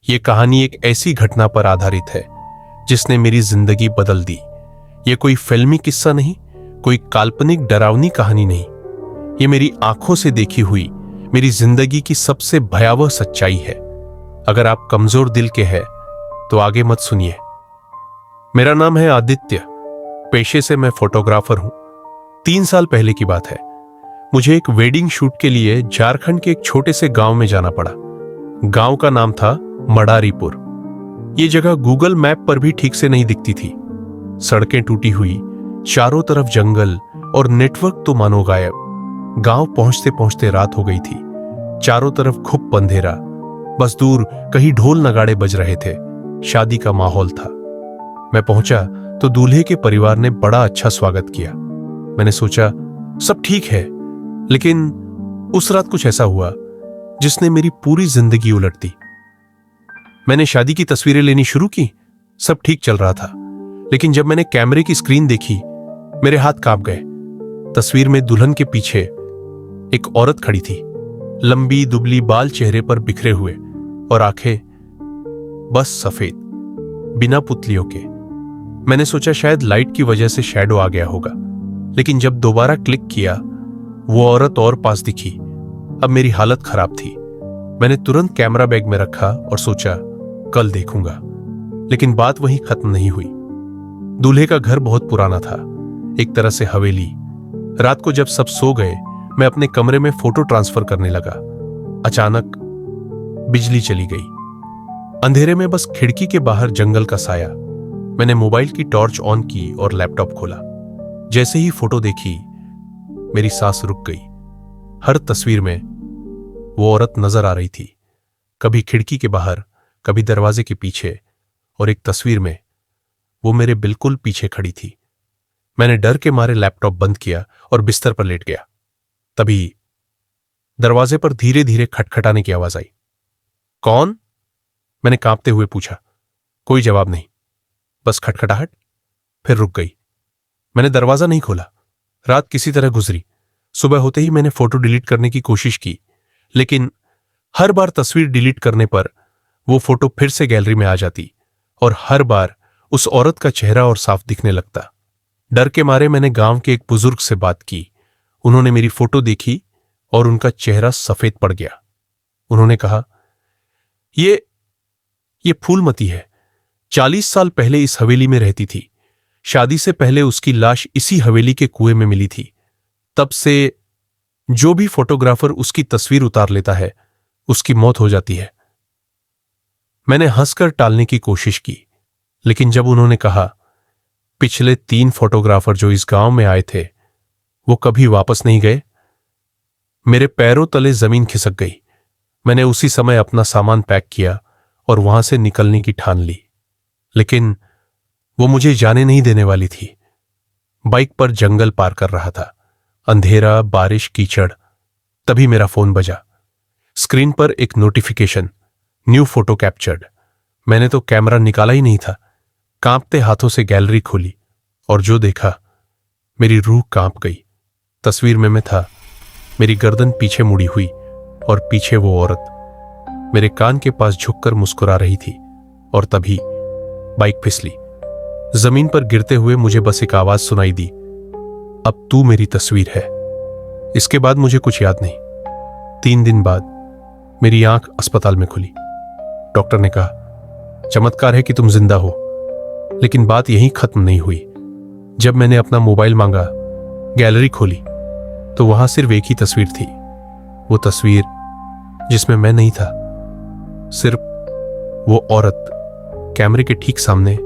ये कहानी एक ऐसी घटना पर आधारित है जिसने मेरी जिंदगी बदल दी। ये कोई फिल्मी किस्सा नहीं, कोई काल्पनिक डरावनी कहानी नहीं। ये मेरी आंखों से देखी हुई मेरी जिंदगी की सबसे भयावह सच्चाई है। अगर आप कमजोर दिल के हैं तो आगे मत सुनिए। मेरा नाम है आदित्य। पेशे से मैं फोटोग्राफर हूं। 3 साल पहले की बात है। मुझे एक वेडिंग शूट के लिए झारखंड के एक छोटे से गांव में जाना पड़ा। गांव का नाम था मडारीपुर। यह जगह गूगल मैप पर भी ठीक से नहीं दिखती थी। सड़कें टूटी हुई, चारों तरफ जंगल और नेटवर्क तो मानो गायब। गांव पहुंचते पहुंचते रात हो गई थी। चारों तरफ घुप अंधेरा। बस दूर कहीं ढोल नगाड़े बज रहे थे। शादी का माहौल था। मैं पहुंचा तो दूल्हे के परिवार ने बड़ा अच्छा स्वागत किया। मैंने सोचा सब ठीक है, लेकिन उस रात कुछ ऐसा हुआ जिसने मेरी पूरी जिंदगी उलट दी। मैंने शादी की तस्वीरें लेनी शुरू की। सब ठीक चल रहा था, लेकिन जब मैंने कैमरे की स्क्रीन देखी, मेरे हाथ कांप गए। तस्वीर में दुल्हन के पीछे एक औरत खड़ी थी। लंबी दुबली बाल चेहरे पर बिखरे हुए और आंखें बस सफेद, बिना पुतलियों के। मैंने सोचा शायद लाइट की वजह से शैडो आ गया होगा, लेकिन जब दोबारा क्लिक किया, वो औरत और पास दिखी। अब मेरी हालत खराब थी। मैंने तुरंत कैमरा बैग में रखा और सोचा कल देखूंगा, लेकिन बात वहीं खत्म नहीं हुई। दूल्हे का घर बहुत पुराना था, एक तरह से हवेली। रात को जब सब सो गए, मैं अपने कमरे में फोटो ट्रांसफर करने लगा। अचानक बिजली चली गई। अंधेरे में बस खिड़की के बाहर जंगल का साया। मैंने मोबाइल की टॉर्च ऑन की और लैपटॉप खोला। जैसे ही फोटो देखी, मेरी सांस रुक गई। हर तस्वीर में वो औरत नजर आ रही थी, कभी खिड़की के बाहर, कभी दरवाजे के पीछे, और एक तस्वीर में वो मेरे बिल्कुल पीछे खड़ी थी। मैंने डर के मारे लैपटॉप बंद किया और बिस्तर पर लेट गया। तभी दरवाजे पर धीरे धीरे खटखटाने की आवाज आई। कौन? मैंने कांपते हुए पूछा। कोई जवाब नहीं, बस खटखटाहट। फिर रुक गई। मैंने दरवाजा नहीं खोला। रात किसी तरह गुजरी। सुबह होते ही मैंने फोटो डिलीट करने की कोशिश की, लेकिन हर बार तस्वीर डिलीट करने पर वो फोटो फिर से गैलरी में आ जाती और हर बार उस औरत का चेहरा और साफ दिखने लगता। डर के मारे मैंने गांव के एक बुजुर्ग से बात की। उन्होंने मेरी फोटो देखी और उनका चेहरा सफेद पड़ गया। उन्होंने कहा, ये फूलमती है। 40 साल पहले इस हवेली में रहती थी। शादी से पहले उसकी लाश इसी हवेली के कुएं में मिली थी। तब से जो भी फोटोग्राफर उसकी तस्वीर उतार लेता है, उसकी मौत हो जाती है। मैंने हंसकर टालने की कोशिश की, लेकिन जब उन्होंने कहा पिछले 3 फोटोग्राफर जो इस गांव में आए थे, वो कभी वापस नहीं गए, मेरे पैरों तले जमीन खिसक गई। मैंने उसी समय अपना सामान पैक किया और वहां से निकलने की ठान ली, लेकिन वो मुझे जाने नहीं देने वाली थी। बाइक पर जंगल पार कर रहा था। अंधेरा, बारिश, कीचड़। तभी मेरा फोन बजा। स्क्रीन पर एक नोटिफिकेशन, न्यू फोटो कैप्चर्ड। मैंने तो कैमरा निकाला ही नहीं था। कांपते हाथों से गैलरी खोली और जो देखा, मेरी रूह कांप गई। तस्वीर में मैं था, मेरी गर्दन पीछे मुड़ी हुई और पीछे वो औरत मेरे कान के पास झुककर मुस्कुरा रही थी। और तभी बाइक फिसली। जमीन पर गिरते हुए मुझे बस एक आवाज सुनाई दी, अब तू मेरी तस्वीर है। इसके बाद मुझे कुछ याद नहीं। 3 दिन बाद मेरी आंख अस्पताल में खुली। डॉक्टर ने कहा, चमत्कार है कि तुम जिंदा हो। लेकिन बात यहीं खत्म नहीं हुई। जब मैंने अपना मोबाइल मांगा, गैलरी खोली, तो वहां सिर्फ एक ही तस्वीर थी। वो तस्वीर जिसमें मैं नहीं था, सिर्फ वो औरत कैमरे के ठीक सामने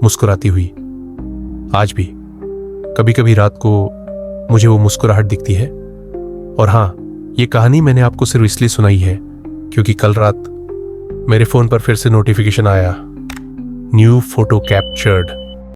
मुस्कुराती हुई। आज भी कभी कभी रात को मुझे वो मुस्कुराहट दिखती है। और हां, ये कहानी मैंने आपको सिर्फ इसलिए सुनाई है क्योंकि कल रात मेरे फोन पर फिर से नोटिफिकेशन आया, न्यू फोटो कैप्चर्ड।